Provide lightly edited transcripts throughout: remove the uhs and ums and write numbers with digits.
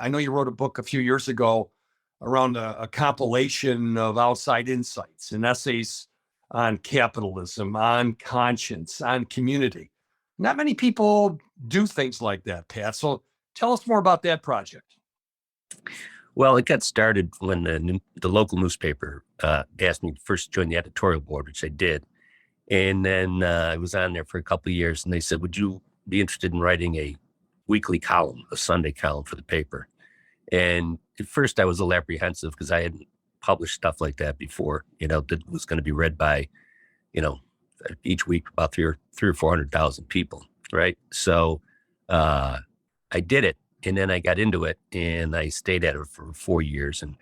I know you wrote a book a few years ago around a compilation of outside insights and essays on capitalism, on conscience, on community. Not many people do things like that, Pat. So tell us more about that project. Well, it got started when the local newspaper asked me to first join the editorial board, which I did. And then I was on there for a couple of years, and they said, would you be interested in writing a weekly column, a Sunday column for the paper? And at first I was a little apprehensive because I hadn't published stuff like that before, that was going to be read by, you know, each week about three or 400,000 people. Right. So I did it, and then I got into it, and I stayed at it for 4 years. And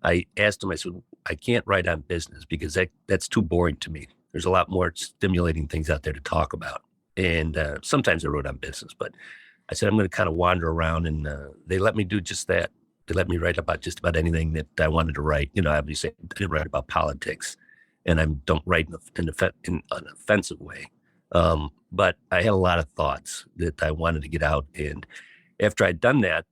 I asked him, I said, I can't write on business because that's too boring to me. There's a lot more stimulating things out there to talk about. And sometimes I wrote on business, but I said, I'm going to kind of wander around, and they let me do just that. They let me write about just about anything that I wanted to write. Obviously I didn't write about politics, and I don't write in an offensive way. But I had a lot of thoughts that I wanted to get out. And after I'd done that,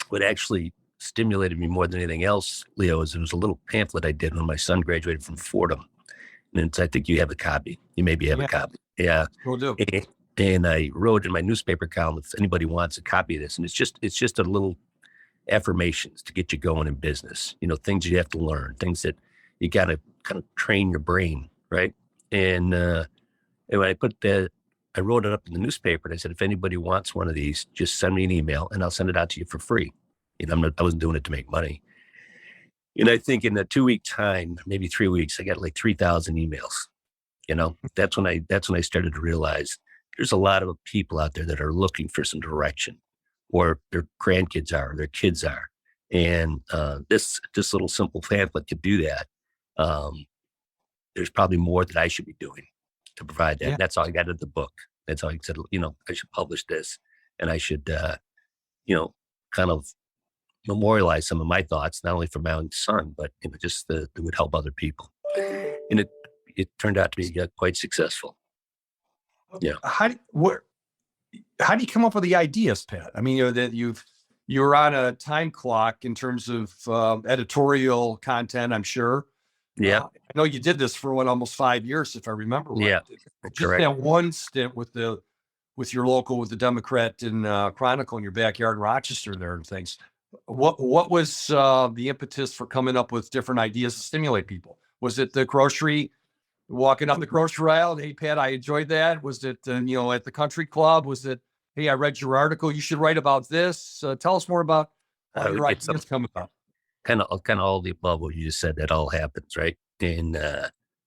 what actually stimulated me more than anything else, Leo, is there was a little pamphlet I did when my son graduated from Fordham. And I think you have a copy. You maybe have a copy. Yeah. Will do. And I wrote in my newspaper column, if anybody wants a copy of this, and it's just a little affirmations to get you going in business, things you have to learn, things that you got to kind of train your brain. Right. And when I wrote it up in the newspaper, and I said, if anybody wants one of these, just send me an email and I'll send it out to you for free. I wasn't doing it to make money. And I think in a 2-week time, maybe 3 weeks, I got like 3,000 emails. That's when I started to realize there's a lot of people out there that are looking for some direction, or their grandkids are, or their kids are. And this little simple pamphlet could do that. There's probably more that I should be doing to provide that. Yeah. And that's all I got in the book. That's all I said, I should publish this, and I should, kind of memorialize some of my thoughts, not only for my own son, but just that would help other people. And it turned out to be quite successful. Yeah. How do you come up with the ideas, Pat? I mean, that you're on a time clock in terms of editorial content, I'm sure. Yeah. I know you did this for almost 5 years, if I remember right. Yeah. Just Correct. that one stint with the with the Democrat and Chronicle in your backyard in Rochester there and things. What was the impetus for coming up with different ideas to stimulate people? Was it the walking up the grocery aisle? Hey, Pat, I enjoyed that. Was it, at the country club? Was it, hey, I read your article, you should write about this? Tell us more about how your ideas come about. Kind of all of the above what you just said. That all happens, right? And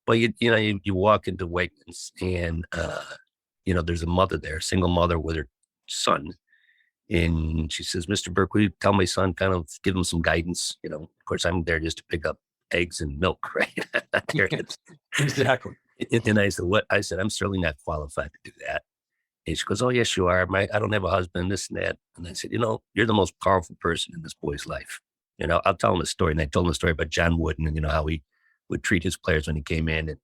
but you walk into Wegmans, and there's a mother there, a single mother with her son. And she says, Mr. Burke, will you tell my son, kind of give him some guidance? Of course, I'm there just to pick up eggs and milk, right? Exactly. And I said, what? I said, I'm certainly not qualified to do that. And she goes, oh, yes, you are. I don't have a husband, this and that. And I said, you're the most powerful person in this boy's life. I'll tell him a story. And I told him a story about John Wooden and, how he would treat his players when he came in.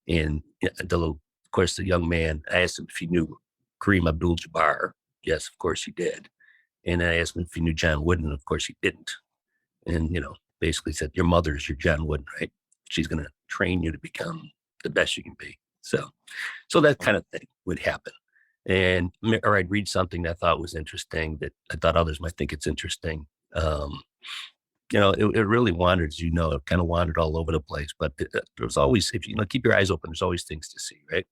And of course, the young man, I asked him if he knew Kareem Abdul-Jabbar. Yes, of course he did. And I asked him if he knew John Wooden. Of course he didn't. And, basically said, your mother's your John Wooden, right? She's going to train you to become the best you can be. So that kind of thing would happen. Or I'd read something that I thought was interesting that I thought others might think it's interesting. It really wandered, it kind of wandered all over the place, but there was always, if you keep your eyes open, there's always things to see, right?